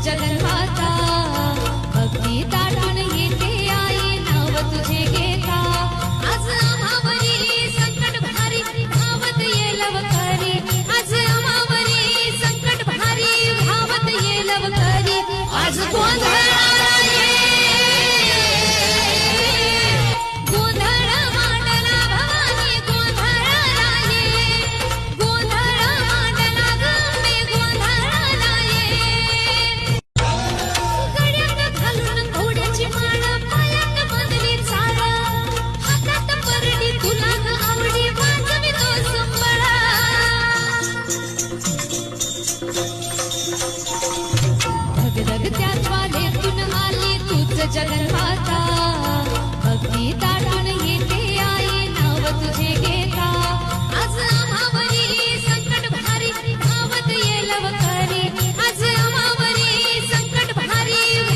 जगन्माता भक्ती ताटून येते आई नाव तुझे घेता आज आम्हावरी संकट भारी धावत ये लवकरी आज आम्हावरी संकट भारी धावत ये लवकरी आज गोंधळाला ये गोंधळ मांडला भवानी गोंधळाला ये गोंधळ मांडला ग मी गोंधळाला ये गड्यात घालून घोड्याची माळ पायात बांधली चाळ हातात परडी तुला ग आवडी वाजवी तो संबळा धगधग त्या ज्वालेतून आली तूच जगन्माता